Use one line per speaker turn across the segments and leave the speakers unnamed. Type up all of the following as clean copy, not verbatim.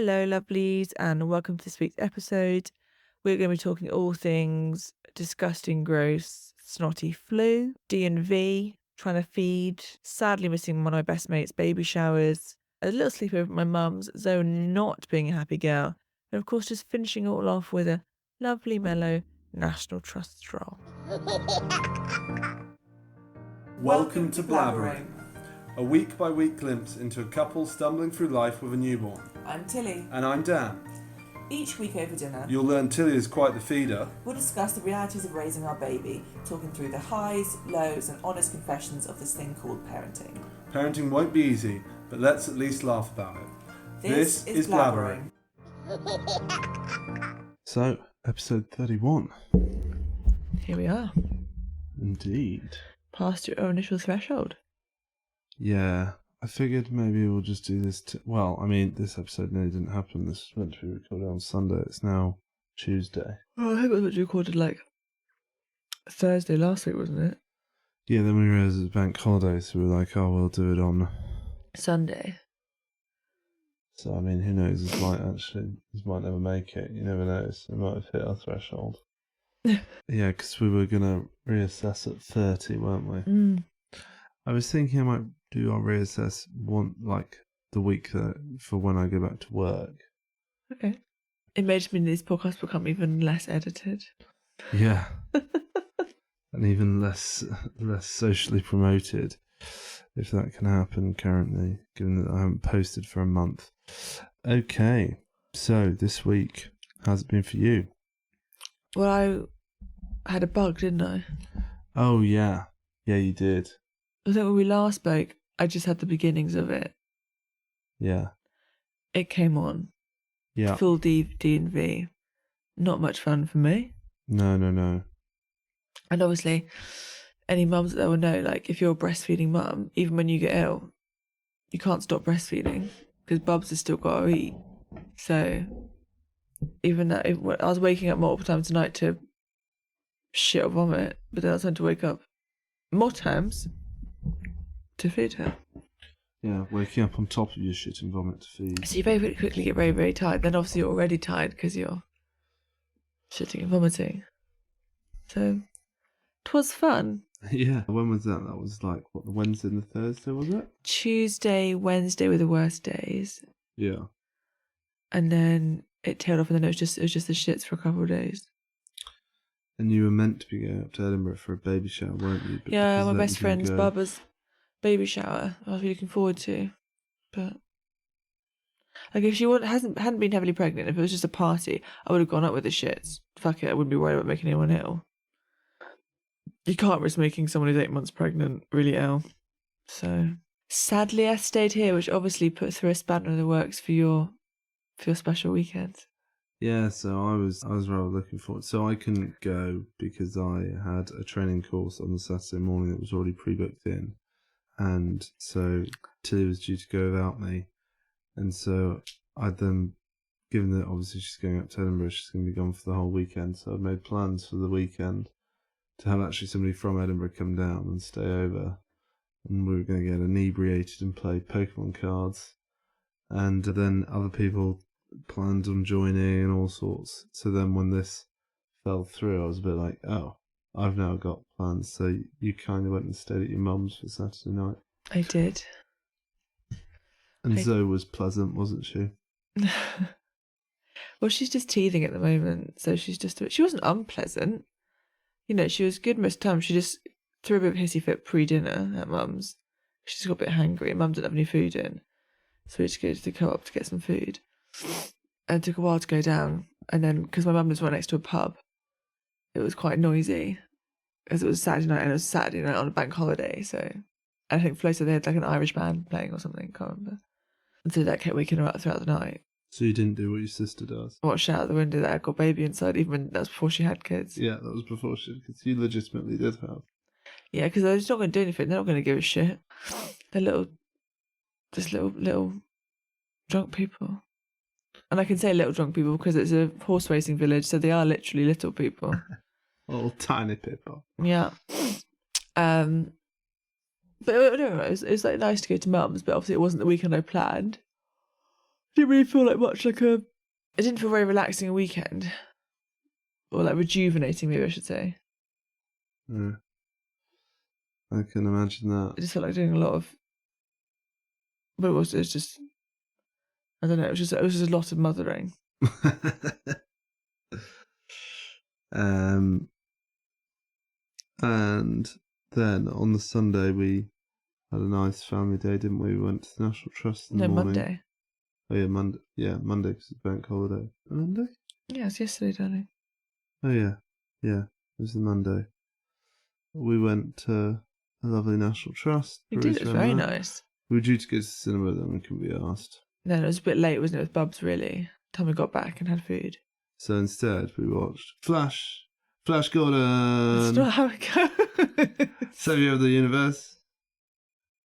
Hello, lovelies, and welcome to this week's episode. We're going to be talking all things disgusting, gross, snotty flu, D&V, trying to feed, sadly missing one of my best mates' baby showers, a little sleepover at my mum's, Zoe not being a happy girl, and of course just finishing it all off with a lovely, mellow National Trust stroll.
Welcome to Blabbering, a week-by-week glimpse into a couple stumbling through life with a newborn.
I'm Tilly.
And I'm Dan.
Each week over dinner,
You'll learn Tilly is quite the feeder.
we'll discuss the realities of raising our baby, talking through the highs, lows and honest confessions of this thing called parenting.
Parenting won't be easy, but let's at least laugh about it. This is Blabbering. So, episode 31.
Here we are,
Indeed.
past your initial threshold.
Yeah, I figured maybe we'll just do this. This episode nearly didn't happen. This was meant to be recorded on Sunday. It's now Tuesday.
Oh, I think it was recorded like Thursday last week, wasn't it?
Yeah, then we realised it was bank holiday, so we were like, oh, we'll do it on
Sunday.
So, who knows, this might never make it, you never know, so we might have hit our threshold. Yeah, because we were going to reassess at 30, weren't we? I was thinking I might do our reassess the week for when I go back to work.
Okay. It makes me these podcasts become even less edited.
Yeah. And even less socially promoted, if that can happen currently, given that I haven't posted for a month. Okay, so this week, how's it been for you?
Well, I had a bug, didn't I?
Oh, yeah. Yeah, you did.
I think when we last spoke, I just had the beginnings of it.
Yeah.
It came on.
Yeah.
Full D&V. Not much fun for me.
No.
And obviously, any mums that will know, like, if you're a breastfeeding mum, even when you get ill, you can't stop breastfeeding because Bubs has still got to eat. So, even that, I was waking up multiple times tonight to shit or vomit, but then I was having to wake up more times to feed her.
Yeah, waking up on top of your shit and vomit to feed.
So you very quickly get very, very tired. Then obviously you're already tired because you're shitting and vomiting. So, 'twas fun.
Yeah. When was that? That was the Wednesday and the Thursday, was it?
Tuesday, Wednesday were the worst days.
Yeah.
And then it tailed off and then it was just the shits for a couple of days.
And you were meant to be going up to Edinburgh for a baby shower, weren't you? But
yeah, my best friend's Bubba's baby shower. I was really looking forward to. But if she hadn't been heavily pregnant, if it was just a party, I would have gone up with the shits. Fuck it, I wouldn't be worried about making anyone ill. You can't risk making someone who's 8 months pregnant really ill. So sadly I stayed here, which obviously put through a spanner in the works for your special weekend.
Yeah, so I was rather looking forward. So I couldn't go because I had a training course on the Saturday morning that was already pre-booked in. And so Tilly was due to go without me. And so I'd then, given that obviously she's going up to Edinburgh, she's going to be gone for the whole weekend. So I'd made plans for the weekend to have actually somebody from Edinburgh come down and stay over. And we were going to get inebriated and play Pokemon cards. And then other people planned on joining and all sorts. So then when this fell through, I was a bit like, oh, I've now got plans. So you kind of went and stayed at your mum's for Saturday night.
I did.
And Zoe was pleasant, wasn't she?
Well, she's just teething at the moment, so she wasn't unpleasant. You know, she was good most of the time. She just threw a bit of a hissy fit pre-dinner at mum's. She's got a bit hangry and mum didn't have any food in. So we just go to the co-op to get some food. And it took a while to go down. And then, because my mum lives right next to a pub, it was quite noisy. Because it was Saturday night and it was Saturday night on a bank holiday. So I think Flo said they had like an Irish band playing or something, can't remember. And so that kept waking her up throughout the night.
So you didn't do what your sister does?
Watched out the window that I got baby inside, even when that was before she had kids.
Yeah, that was before she had kids. You legitimately did have.
Yeah, because they're just not going to do anything. They're not going to give a shit. They're little drunk people. And I can say little drunk people because it's a horse racing village, so they are literally little people.
Little tiny people.
Yeah. But I don't know, it was like nice to go to mum's, but obviously it wasn't the weekend I planned. Didn't really feel like much like a. It didn't feel very relaxing a weekend, or like rejuvenating, maybe I should say.
Yeah. I can imagine that.
It just felt like doing a lot of. But it was just. I don't know. It was just a lot of mothering.
And then on the Sunday we had a nice family day, didn't we? We went to the National Trust in the morning.
Monday.
Oh yeah, Monday. Yeah, Monday because it's bank holiday. Monday?
Yeah, it's yesterday, darling.
Oh yeah, yeah. It was the Monday. We went to a lovely National Trust.
You did. It was very nice.
We were due to go to the cinema, then we couldn't be asked.
Then it was a bit late, wasn't it, with Bubs? Really, time we got back and had food.
So instead, we watched Flash Gordon.
That's not how it goes.
Savior of the Universe.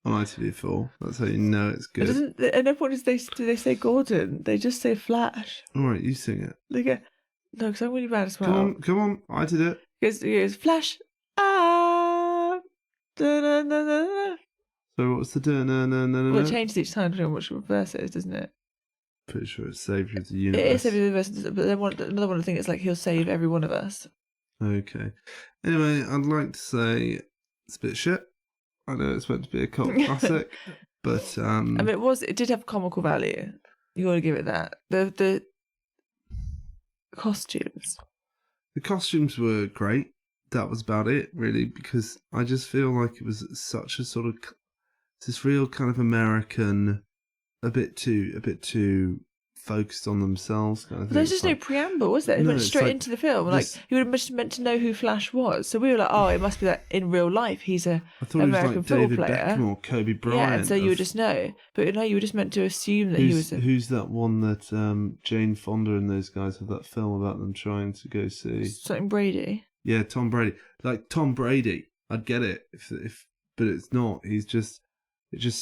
On ITV4. That's how you know it's good.
At no point do they say Gordon. They just say Flash.
All right, you sing it.
They go, no, because I'm really bad as well.
Come on. I did it.
He goes Flash. Ah. Da, da, da, da, da.
So what's the
Well, it changes each time depending on which verse it is, doesn't it?
Pretty sure it's Savior of the Universe.
It is Savior of the Universe, but then another one I think it's like he'll save every one of us.
Okay. Anyway, I'd like to say it's a bit shit. I know it's meant to be a cult classic, but
I mean, it did have comical value. You got to give it that. The costumes.
The costumes were great. That was about it, really, because I just feel like it was such a sort of this real kind of American, a bit too focused on themselves kind of thing.
There's just no preamble, was there? It went straight into the film. Like you would have just meant to know who Flash was. So we were like, oh, it must be that in real life he's a American football
David
player.
Beckham or Kobe Bryant.
Yeah, and so you would just know. But no, you were just meant to assume that he was.
Who's that one that Jane Fonda and those guys have that film about them trying to go see?
Something Brady.
Yeah, Tom Brady. Like Tom Brady, I'd get it if but it's not. It just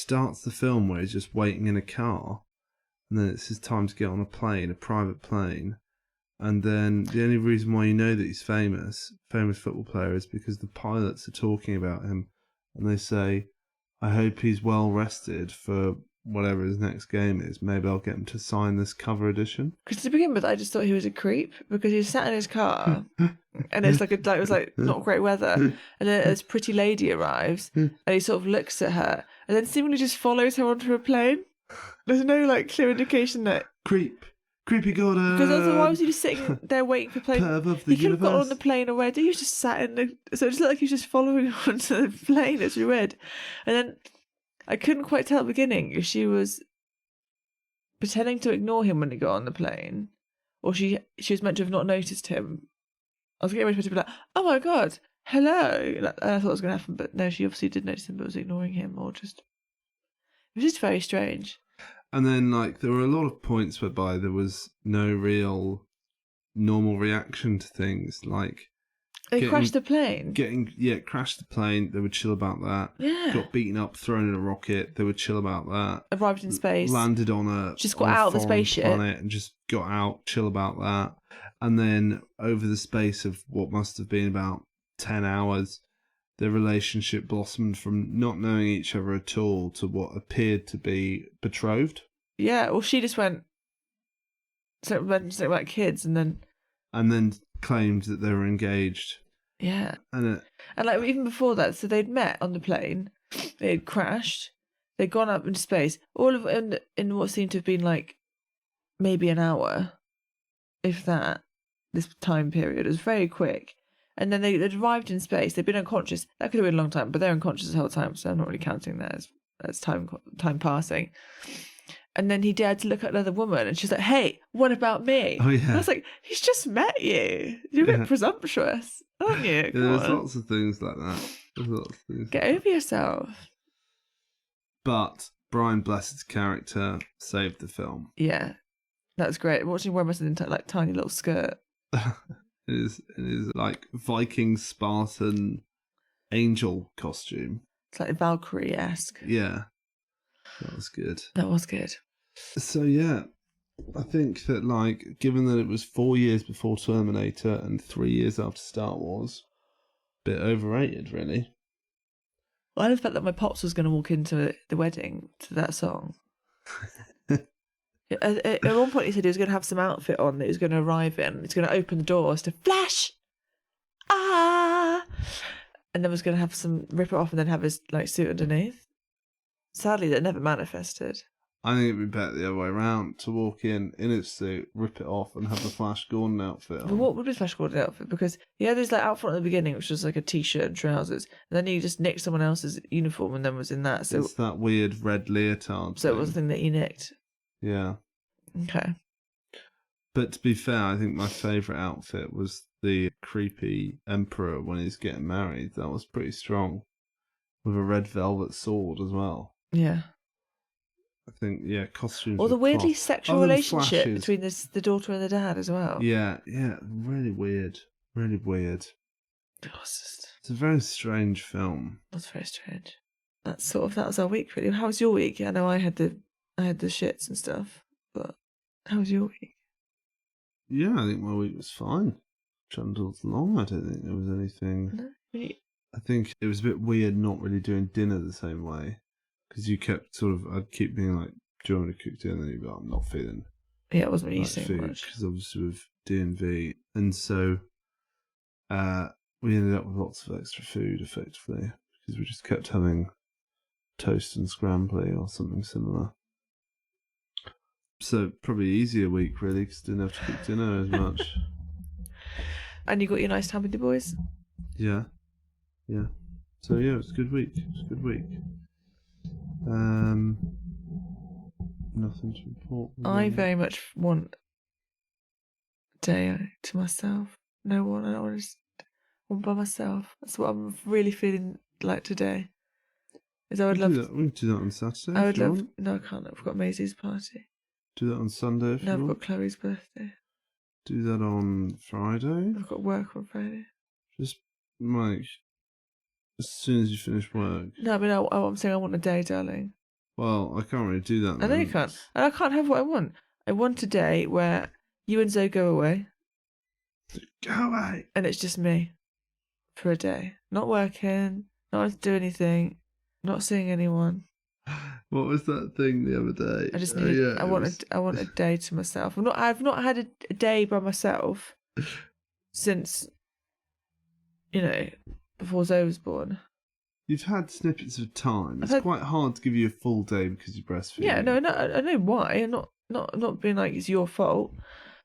starts the film where he's just waiting in a car. And then it's his time to get on a plane, a private plane. And then the only reason why you know that he's famous football player, is because the pilots are talking about him. And they say, I hope he's well rested for whatever his next game is. Maybe I'll get him to sign this cover edition.
Because to begin with, I just thought he was a creep because he was sat in his car and it was like not great weather. And then this pretty lady arrives and he sort of looks at her and then seemingly just follows her onto a plane. There's no like clear indication that
creepy Gordon.
Because also, why was he just sitting there waiting for plane? He could have got on the plane already. He was just sat in the. So it just looked like he was just following onto the plane. It's really weird. And then I couldn't quite tell at the beginning if she was pretending to ignore him when he got on the plane, or she was meant to have not noticed him. I was getting ready to be like, oh my god, hello. And I thought it was going to happen, but no, she obviously did notice him, but was ignoring him, or just. It was just very strange.
And then, like, there were a lot of points whereby there was no real normal reaction to things. Like,
they crashed the plane.
Crashed the plane. They were chill about that.
Yeah.
Got beaten up, thrown in a rocket. They were chill about that.
Arrived in space.
Landed on a
just got out of the spaceship
planet and just got out, chill about that. And then over the space of what must have been about 10 hours. Their relationship blossomed from not knowing each other at all to what appeared to be betrothed. Yeah,
well, she just went something about kids, and then
claimed that they were engaged.
Yeah,
and
like even before that, so they'd met on the plane, they had crashed, they'd gone up into space, all of in what seemed to have been like maybe an hour, if that. This time period it was very quick. And then they'd arrived in space. They'd been unconscious. That could have been a long time, but they're unconscious the whole time, so I'm not really counting that as time passing. And then he dared to look at another woman, and she's like, "Hey, what about me?"
Oh yeah.
And I was like, "He's just met you. You're a bit presumptuous, aren't you?"
Yeah, there's lots of things like that.
Get over yourself.
But Brian Blessed's character saved the film.
Yeah, that's great. Watching him wear like tiny little skirt.
It is like Viking Spartan angel costume.
It's like Valkyrie-esque.
Yeah. That was good.
That was good.
So yeah, I think that like, given that it was 4 years before Terminator and 3 years after Star Wars, a bit overrated really.
Well, I love the fact that my pops was going to walk into the wedding to that song. At one point, he said he was going to have some outfit on that he was going to arrive in. He's going to open the doors to flash, and then was going to have rip it off and then have his like suit underneath. Sadly, that never manifested.
I think it'd be better the other way around, to walk in his suit, rip it off, and have the Flash Gordon outfit on.
But what would be Flash Gordon outfit? Because he had his like outfit at the beginning, which was like a t-shirt and trousers, and then he just nicked someone else's uniform and then was in that. So
it's that weird red leotard.
So it was the thing that he nicked.
Yeah.
Okay.
But to be fair, I think my favourite outfit was the creepy Emperor when he's getting married. That was pretty strong. With a red velvet sword as well.
Yeah.
I think, costumes.
Or the weirdly sexual relationship
flashes.
between the daughter and the dad as well.
Yeah, really weird. Really weird. It's a very strange film.
That's very strange. That was our week, really. How was your week? I know I had the shits and stuff, but how was your week?
Yeah, I think my week was fine. Trundled along. I don't think there was anything.
No, really?
I think it was a bit weird not really doing dinner the same way. Because you kept I'd keep being like, do you want me to cook dinner? And you'd be like, I'm not feeling.
Yeah, I wasn't
like
eating
food,
much.
Because obviously with D&V. And so we ended up with lots of extra food, effectively. Because we just kept having toast and scrambly or something similar. So probably easier week, really, because didn't have to cook dinner as much.
And you got your nice time with the boys?
Yeah. So yeah, it was a good week. Nothing to report. Really.
I very much want a day to myself. No one. I want by myself. That's what I'm really feeling like today. Is I would love.
We can do that on Saturday.
I would love.
Want.
No, I can't. I've got Maisie's party.
Do that on Sunday if
No,
you
I've
want.
got Chloe's birthday.
Do that on Friday.
I've got work on Friday.
Just like as soon as you finish work.
No, I mean, I'm saying I want a day, darling.
Well, I can't really do that.
I know you can't. And I can't have what I want. I want a day where you and Zoe go away.
Go away.
And it's just me for a day. Not working, not having to do anything, not seeing anyone.
What was that thing the other day?
I just need. I want a day to myself. I've not had a day by myself since, before Zoe was born.
You've had snippets of time. It's quite hard to give you a full day because you breastfeed.
Yeah, no, I know why. I'm not being like it's your fault.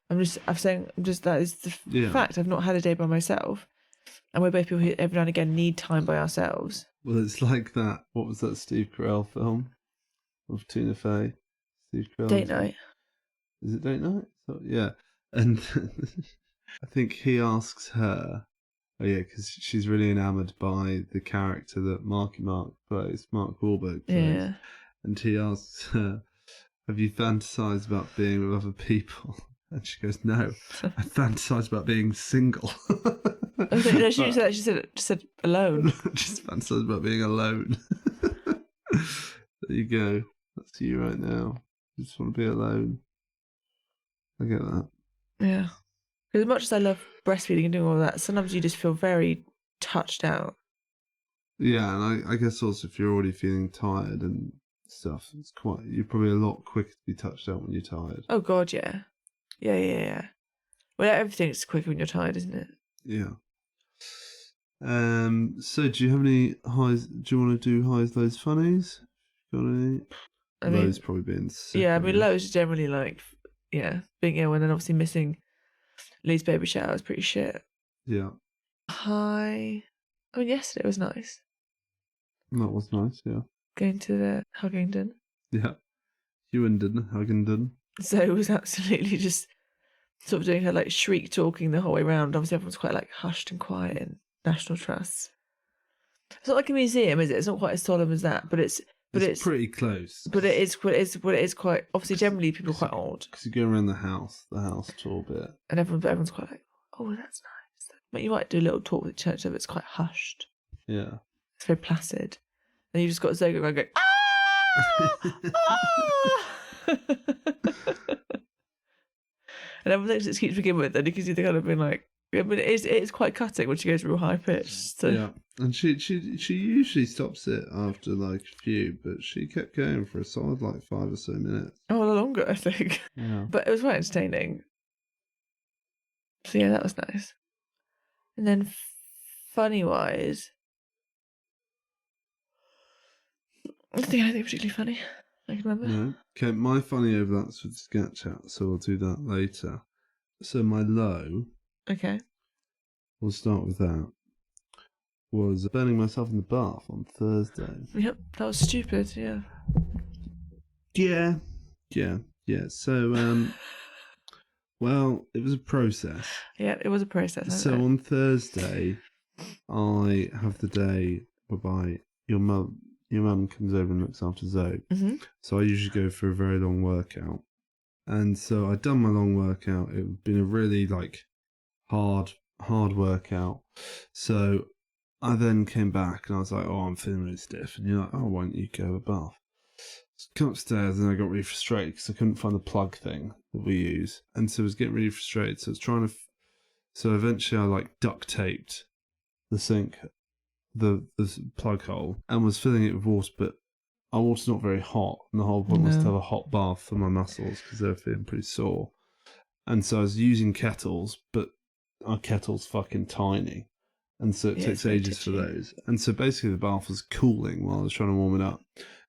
I'm saying that is the fact. I've not had a day by myself, and we're both people who every now and again need time by ourselves.
Well, it's like that. What was that Steve Carell film with Tina Fey? Steve Carell.
Date night.
Is it date night? So, yeah, and I think he asks her. Oh yeah, because she's really enamoured by the character that Marky Mark plays, Mark Wahlberg plays.
Yeah.
And he asks her, have you fantasised about being with other people? And she goes, no, I fantasise about being single.
No, she said alone.
Just fantasise about being alone. There you go. That's you right now. You just want to be alone. I get that.
Yeah. As much as I love breastfeeding and doing all that, sometimes you just feel very touched out.
Yeah, and I guess also if you're already feeling tired and stuff, you're probably a lot quicker to be touched out when you're tired.
Oh God, yeah. Yeah. Well, everything's quicker when you're tired, isn't it?
Yeah. So do you have any highs? Do you want to do highs, lows, funnies? Got any? Lows probably being sick.
Yeah, I mean, lows generally like, being ill and then obviously missing Lee's baby shower is pretty shit.
Yeah.
High. I mean, yesterday was nice.
That was nice, yeah.
Going to the Huggington.
Yeah. Huggington.
Zoe was absolutely just sort of doing her like shriek talking the whole way around. Obviously, everyone's quite like hushed and quiet in National Trust. It's not like a museum, is it? It's not quite as solemn as that, but it's
pretty close.
But it is quite. Obviously, generally people are quite old
because you go around the house tour bit,
and everyone's quite like, oh, that's nice. But you might do a little talk with the church, so it's quite hushed.
Yeah,
it's very placid. And you just got Zoe going, ah! Ah! And everyone thinks it's cute to begin with, and you can see the kind of being like, I mean, it's quite cutting when she goes real high pitched. So.
Yeah, and she usually stops it after like a few, but she kept going for a solid like 5 or so minutes.
Oh, a lot longer, I think.
Yeah.
But it was quite entertaining. So yeah, that was nice. And then funny-wise, I don't think anything particularly funny I can remember.
No. Okay, my funny overlaps with sketch out, so I'll do that later. So my low,
Okay.
we'll start with that, was burning myself in the bath on Thursday.
Yep, that was stupid, yeah.
Yeah. So, well, it was a process.
Yeah, it was a process.
So on Thursday, I have the day whereby your mum comes over and looks after Zoe.
Mm-hmm.
So I usually go for a very long workout. And so I'd done my long workout. It had been a really hard workout. So I then came back and I was like, oh, I'm feeling really stiff. And you're like, oh, why don't you go have a bath? So I come upstairs and I got really frustrated because I couldn't find the plug thing that we use. And so I was getting really frustrated. So I was trying to... So eventually I duct taped the sink, the plug hole, and was filling it with water, but our water's not very hot, and the whole point was to have a hot bath for my muscles because they were feeling pretty sore. And so I was using kettles, but our kettle's fucking tiny, and so it takes ages for those. And so basically the bath was cooling while I was trying to warm it up.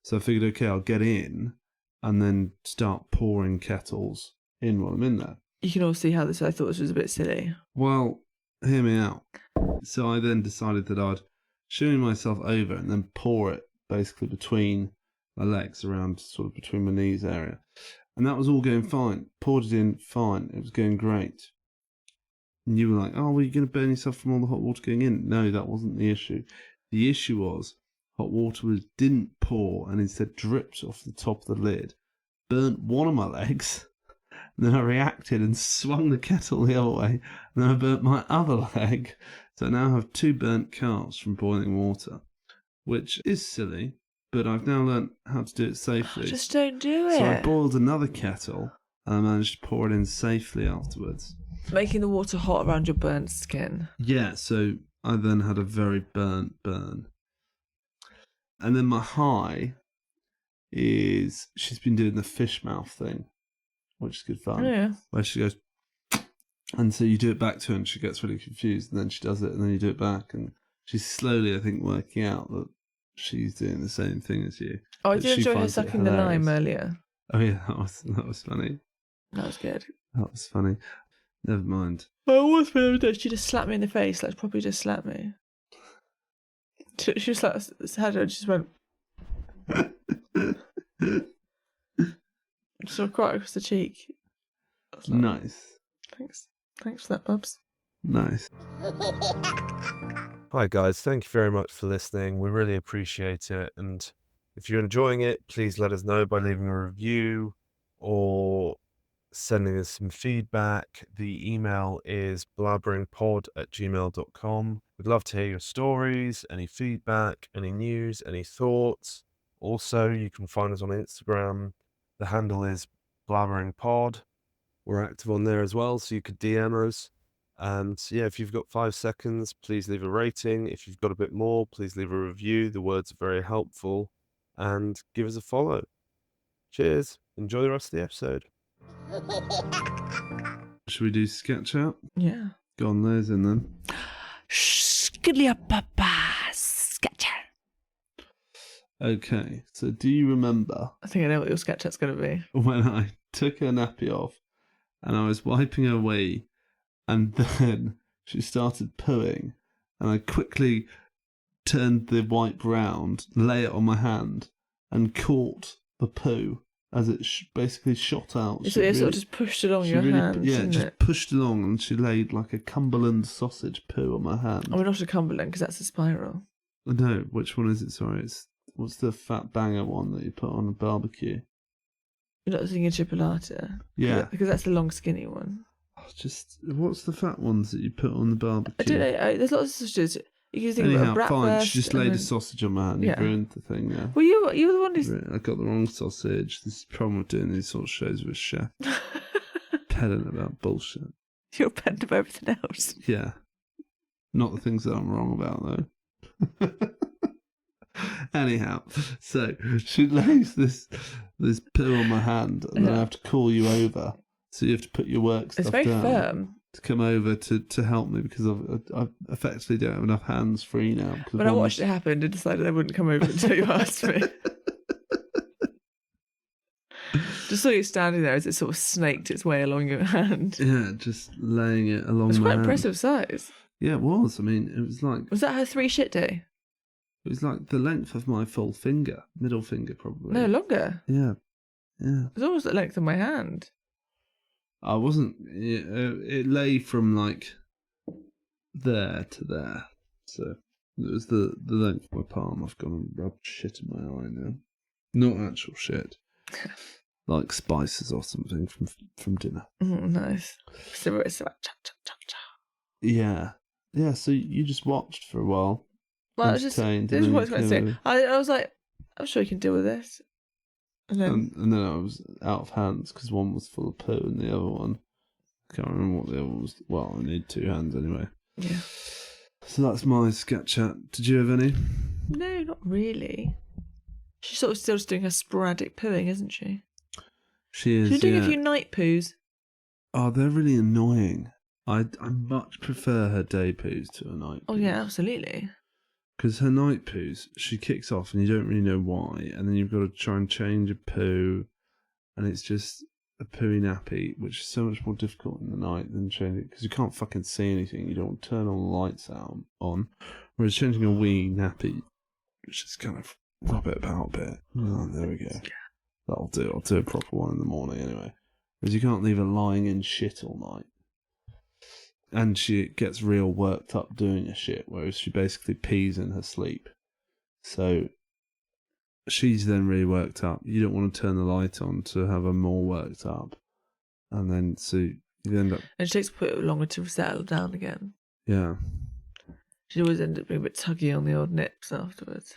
So I figured, okay, I'll get in and then start pouring kettles in while I'm in there.
You can all see how I thought this was a bit silly.
Well, hear me out. So I then decided that I'd shimmy myself over and then pour it basically between my legs, around sort of between my knees area. And that was all going fine. Poured it in fine. It was going great. And you were like, oh, well, you're going to burn yourself from all the hot water going in. No, that wasn't the issue. The issue was hot water didn't pour and instead dripped off the top of the lid, burnt one of my legs. And then I reacted and swung the kettle the other way. And then I burnt my other leg. So I now have 2 burnt calves from boiling water, which is silly, but I've now learnt how to do it safely.
Just don't do it.
So I boiled another kettle and I managed to pour it in safely afterwards.
Making the water hot around your burnt skin.
Yeah, so I then had a very burnt burn. And then my high is she's been doing the fish mouth thing, which is good fun.
Oh, yeah.
Where she goes, and so you do it back to her and she gets really confused, and then she does it and then you do it back, and she's slowly, I think, working out that she's doing the same thing as you.
Oh, I
But
did
she
enjoy her
finds it
sucking the lime earlier.
Oh yeah, that was funny.
That was good.
That was funny. Never mind.
I was the other day. She just slapped me in the face, probably just slapped me. She was had her and she just went. So quite across the cheek.
Nice.
Thanks for that, Bubs.
Nice.
Hi guys, thank you very much for listening. We really appreciate it. And if you're enjoying it, please let us know by leaving a review or sending us some feedback. The email is blabberingpod@gmail.com. We'd love to hear your stories, any feedback, any news, any thoughts. Also, you can find us on Instagram. The handle is blabberingpod. We're active on there as well, so you could DM us. And yeah, if you've got 5 seconds, please leave a rating. If you've got a bit more, please leave a review. The words are very helpful. And give us a follow. Cheers. Enjoy the rest of the episode.
Should we do sketch out?
Yeah.
Go on, those in then.
Sketch.
Okay, so do you remember
I think I know what your sketch out's going to be.
when I took her nappy off and I was wiping her wee and then she started pooing and I quickly turned the wipe round, lay it on my hand and caught the poo as it basically shot out.
So you sort of just pushed it along your hands,
yeah,
didn't
just
it?
pushed along and she laid like a Cumberland sausage poo on my hand.
Oh, not a Cumberland, because that's a spiral.
No, which one is it? Sorry, what's the fat banger one that you put on a barbecue?
You're not thinking chipolata?
Yeah.
Because that's the long skinny one.
What's the fat ones that you put on the barbecue?
I don't know. There's lots of sausages. You can think
Anyhow,
about
fine.
bratwurst.
She just laid a sausage on my hand.
Yeah.
You ruined the thing there.
Well, you were the one who's...
I got the wrong sausage. This is the problem with doing these sort of shows with chef. Pedant about bullshit.
You're bent of everything else.
Yeah. Not the things that I'm wrong about, though. Anyhow, so she lays this poo on my hand, and then I have to call you over. So you have to put your work stuff
It's very
down
firm.
to come over to help me, because I effectively don't have enough hands free now.
When I watched it happen, I decided I wouldn't come over until you asked me. Just saw you standing there as it sort of snaked its way along your hand.
Yeah, just laying it along
It's
my
quite
hand.
impressive size.
Yeah, it was. I mean, it was like...
Was that her 3 shit day?
It was like the length of my full finger. Middle finger, probably.
No, longer.
Yeah.
It was almost the length of my hand.
I wasn't... It lay from, like, there to there. So, it was the length of my palm. I've gone and rubbed shit in my eye now. Not actual shit. Like spices or something from dinner.
Nice. So it's like...
Yeah. Yeah, so you just watched for a while.
Well, I was just what I was going to say. I was like, I'm sure you can deal with this. And then
I was out of hands because one was full of poo and the other one, I can't remember what the other one was. Well, I need 2 hands anyway.
Yeah.
So that's my scat chat. Did you have any?
No, not really. She's sort of still just doing her sporadic pooing, isn't she?
She is.
She's doing a few night poos.
Oh, they're really annoying. I much prefer her day poos to her night poos.
Oh yeah, absolutely.
Because her night poos, she kicks off and you don't really know why, and then you've got to try and change a poo, and it's just a pooey nappy, which is so much more difficult in the night than changing, because you can't fucking see anything. You don't turn all the lights on. Whereas changing a wee nappy, which is kind of rub it about a bit. Oh, there we go. That'll do. I'll do a proper one in the morning anyway. Whereas you can't leave her lying in shit all night. And she gets real worked up doing a shit, whereas she basically pees in her sleep. So she's then really worked up. You don't want to turn the light on to have her more worked up. And then so you end up...
And she takes a bit longer to settle down again.
Yeah.
She'd always end up being a bit tuggy on the old nips afterwards.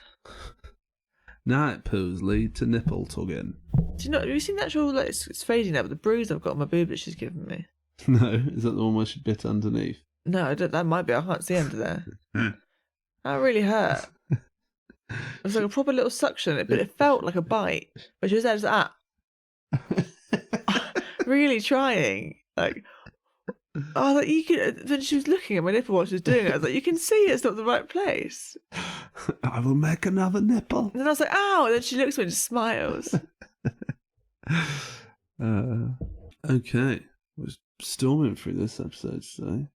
Night poos lead to nipple tugging.
Do you know, have you seen the actual, like, it's fading now, but the bruise I've got on my boob that she's given me?
No, is that the one where she bit underneath?
No, I don't, that might be. I can't see under there. That really hurt. It was like a proper little suction, but it felt like a bite. But she was there just really trying. Like, like you could. When she was looking at my nipple while she was doing it, I was like, you can see it's not the right place.
I will make another nipple.
And then I was like, ow! And then she looks at me and just smiles.
Okay. We're storming through this episode today. Do you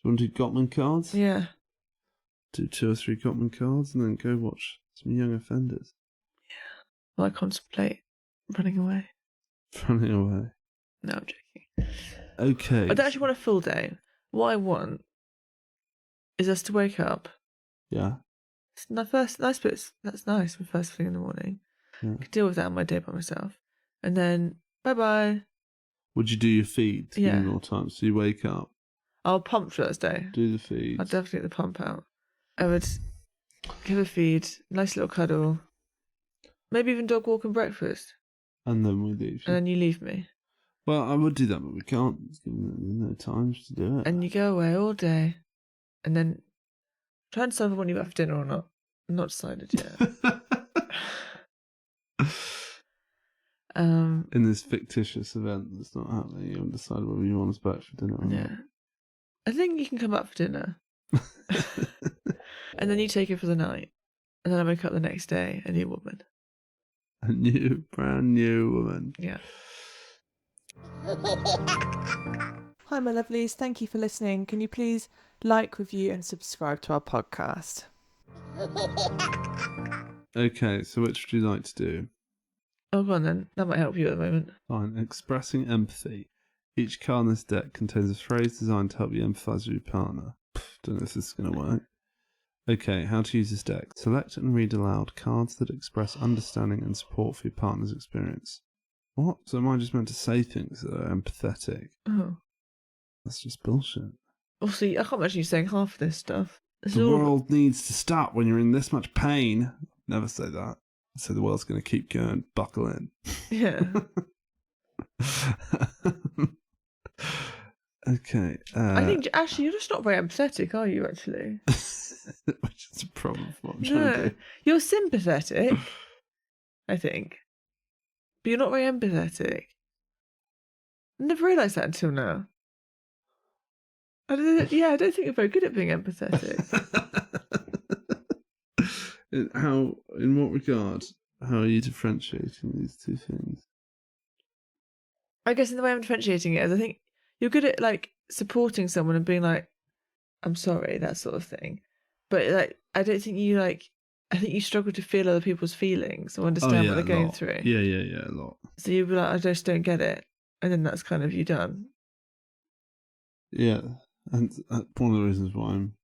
want to do Gottman cards?
Yeah.
Do 2 or 3 Gottman cards and then go watch some Young Offenders.
Yeah. Well, I contemplate running away.
Running away.
No, I'm joking.
Okay.
I don't actually want a full day. What I want is us to wake up.
Yeah.
It's my first nice bits. That's nice. My first thing in the morning.
Yeah.
I could deal with that on my day by myself. And then bye.
Would you do your feed to give you more time? So you wake up,
I'll pump first day.
do the feed.
I'll definitely get the pump out. I would give a feed, nice little cuddle, maybe even dog walk and breakfast.
And then we leave.
And then you leave me.
Well, I would do that, but we can't. There's no time to do it.
And you go away all day. And then try and decide if I want you back for dinner or not. I'm not decided yet.
In this fictitious event that's not happening, you haven't decided whether you want us back for dinner or not.
I think you can come back for dinner. And then you take it for the night. And then I wake up the next day, a new woman.
A new, brand new woman.
Yeah.
Hi, my lovelies. Thank you for listening. Can you please like, review, and subscribe to our podcast?
Okay, so which would you like to do?
Oh, go on then. That might help you at the moment.
Fine. Expressing empathy. Each card in this deck contains a phrase designed to help you empathise with your partner. Don't know if this is going to work. Okay, how to use this deck. Select and read aloud cards that express understanding and support for your partner's experience. What? So am I just meant to say things that are empathetic?
Oh.
That's just bullshit.
Well, see, I can't imagine you saying half of this stuff.
The world needs to stop when you're in this much pain. Never say that. So the world's going to keep going. Buckle in.
Yeah.
Okay.
I think actually you're just not very empathetic, are you? Actually,
which is a problem for what I'm trying to
no,
do.
you're sympathetic. I think, but you're not very empathetic. I never realised that until now. I don't think you're very good at being empathetic.
In what regard? How are you differentiating these two things?
I guess in the way I'm differentiating it is I think you're good at like supporting someone and being like, I'm sorry, that sort of thing. But like I don't think you like I think you struggle to feel other people's feelings or understand what they're going through.
Yeah, a lot.
So you'd be like, I just don't get it. And then that's kind of you done.
Yeah. And one of the reasons why I'm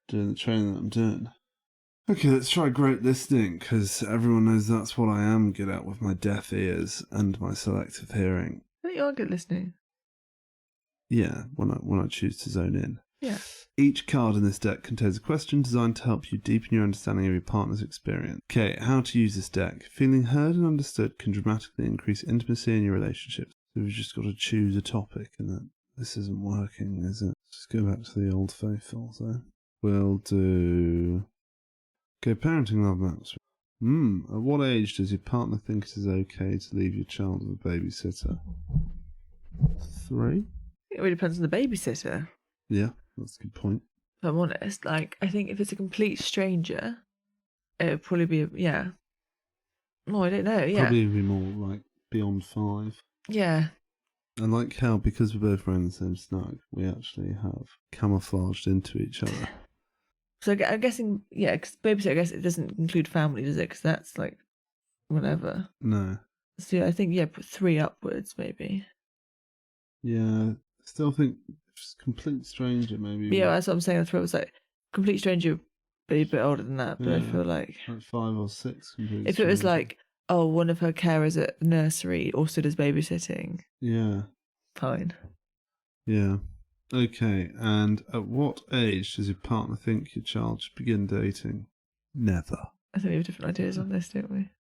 doing the training that I'm doing. Okay, let's try great listening, because everyone knows that's what I am good at with my deaf ears and my selective hearing.
I think you are good at listening.
Yeah, when I choose to zone in.
Yeah.
Each card in this deck contains a question designed to help you deepen your understanding of your partner's experience. Okay, how to use this deck. Feeling heard and understood can dramatically increase intimacy in your relationships. So we've just got to choose a topic, and this isn't working, is it? Let's go back to the old faithful, so. We'll do... Okay, parenting love maps. At what age does your partner think it is okay to leave your child with a babysitter? 3?
It really depends on the babysitter.
Yeah, that's a good point.
If I'm honest, like I think if it's a complete stranger, it would probably be Oh, I don't know. Yeah.
Probably be more like beyond 5.
Yeah.
I like how, because we're both wearing the same snug, we actually have camouflaged into each other.
So I'm guessing, yeah, because babysitter, I guess it doesn't include family, does it? Because that's like whatever.
No.
So yeah, I think, yeah, put 3 upwards, maybe.
Yeah, I still think it's complete stranger, maybe.
But yeah, that's what I'm saying. I thought it was like complete stranger, but a bit older than that. But I feel like
5 or 6.
If it was like, oh, one of her carers at nursery also does babysitting.
Yeah.
Fine.
Yeah. Okay, and at what age does your partner think your child should begin dating? Never.
I think we have different ideas on this, don't we?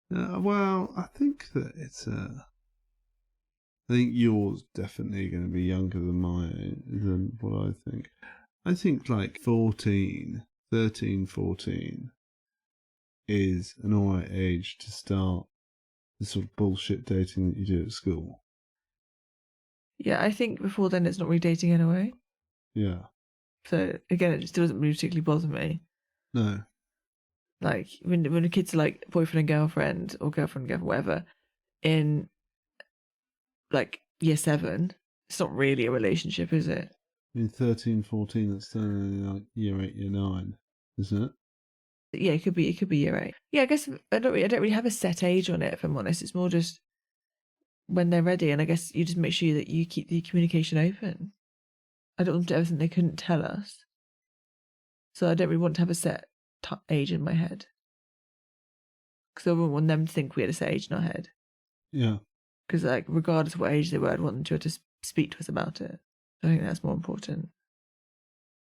Well, I think that it's I think yours definitely going to be younger than mine, than what I think. I think like 13, 14 is an alright age to start the sort of bullshit dating that you do at school.
Yeah, I think before then it's not really dating anyway.
Yeah.
So again, it just doesn't really particularly bother me.
No.
Like when the kids are like boyfriend and girlfriend or girlfriend and girlfriend, whatever, in like year 7, it's not really a relationship, is it?
I mean, 13, 14, that's still like year 8, year 9, isn't it?
Yeah, it could be year 8. Yeah, I guess I don't really have a set age on it, if I'm honest. It's more just when they're ready, and I guess you just make sure that you keep the communication open. I don't want to ever think they couldn't tell us. So I don't really want to have a set age in my head. Because I wouldn't want them to think we had a set age in our head.
Yeah.
Because like, regardless of what age they were, I'd want them to be able to speak to us about it. I think that's more important.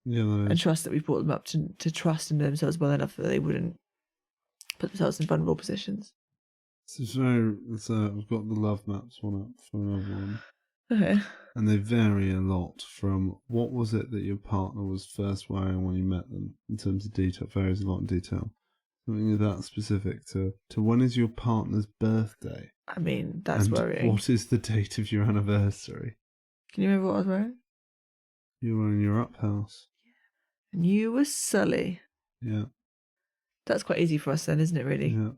Yeah, that is.
And trust that we've brought them up to trust in themselves well enough that they wouldn't put themselves in vulnerable positions.
So I've got the love maps one up for another one.
Okay.
And they vary a lot from what was it that your partner was first wearing when you met them in terms of detail. It varies a lot in detail. Something that specific to when is your partner's birthday?
I mean, that's
and
worrying.
What is the date of your anniversary?
Can you remember what I was wearing?
You were in your up house.
And you were Sully.
Yeah.
That's quite easy for us then, isn't it, really?
Yeah.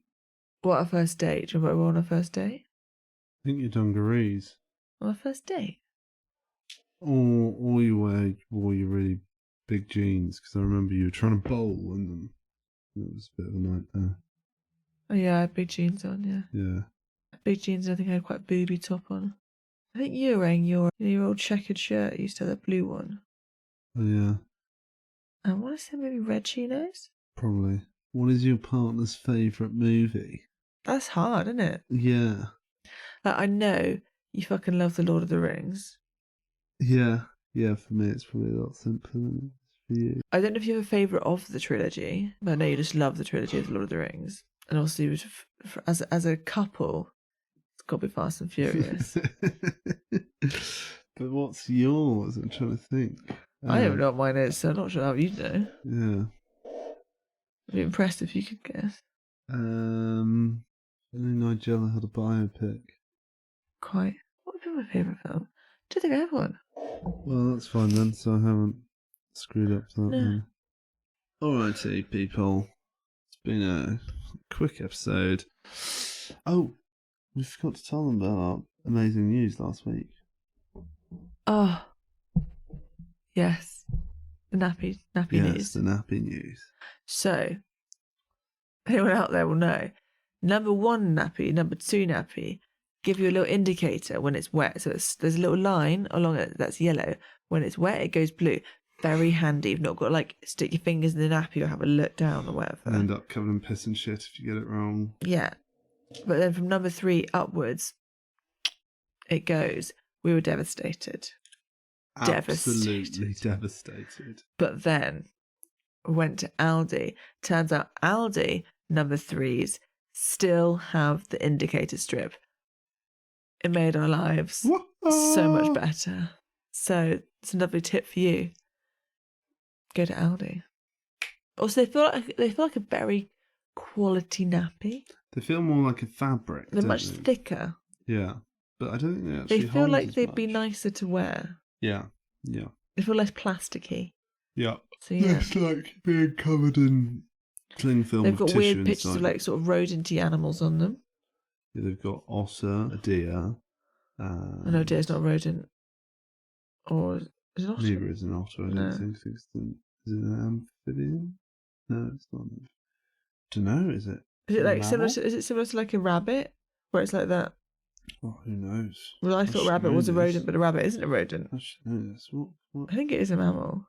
What, our first date? Do you remember on our first date?
I think your dungarees.
On our first date?
Or you wore your really big jeans, because I remember you were trying to bowl in them. It was a bit of a nightmare.
Oh yeah, I had big jeans on, yeah.
Yeah.
Big jeans, and I think I had quite a booby top on. I think you were wearing your old checkered shirt. You used to have that blue one.
Oh yeah.
I want to say maybe red chinos?
Probably. What is your partner's favourite movie?
That's hard, isn't it?
Yeah.
Like, I know you fucking love The Lord of the Rings.
Yeah. Yeah, for me it's probably a lot simpler than it is for you.
I don't know if you have a favourite of the trilogy, but I know you just love the trilogy of The Lord of the Rings. And also, as a couple, it's got to be Fast and Furious.
But what's yours? I'm trying to think.
I don't know what mine is, so I'm not sure how you'd know.
Yeah.
I'd be impressed if you could guess.
Only Nigella had a biopic.
Quite. What would be my favourite film? Do you think I have one?
Well, that's fine then, so I haven't screwed up that then. Alrighty, people. It's been a quick episode. Oh, we forgot to tell them about our amazing news last week.
Oh. Yes. The nappy
Yes,
news.
the nappy news.
So, anyone out there will know. Number 1 nappy, number 2 nappy give you a little indicator when it's wet. So there's a little line along it that's yellow. When it's wet, it goes blue. Very handy. You've not got to like stick your fingers in the nappy or have a look down or whatever.
And end up covered in piss and shit if you get it wrong.
Yeah. But then from number 3 upwards, it goes, we were devastated.
Absolutely devastated.
But then went to Aldi. Turns out Aldi number 3s still have the indicator strip. It made our lives so much better. So it's a lovely tip for you. Go to Aldi. Also, they feel like a very quality nappy.
They feel more like a fabric.
They're much thicker.
Yeah, but I don't think they actually.
They feel
hold
like
as
they'd be
much.
nicer to wear.
Yeah.
They feel less plasticky.
Yeah.
So yeah,
It's like being covered in cling film.
they've got
with
weird
tissue
pictures
inside.
of like sort of rodent-y animals on them.
Yeah, they've got otter, a deer.
I know deer's not a rodent. Or is it an otter?
Neither is an otter. I
No.
don't think. Is it an amphibian? No, it's not. Don't know. Is it?
Is it like
mammal?
similar to like a rabbit, where it's like that?
Oh, who knows?
Well, I thought
should
rabbit
know
was a
this.
rodent, but a rabbit isn't a rodent.
I should know this. What?
I think it is a mammal.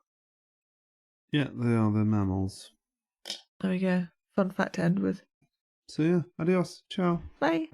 Yeah, they are. They're mammals.
There we go. Fun fact to end with.
So yeah, adios. Ciao.
Bye.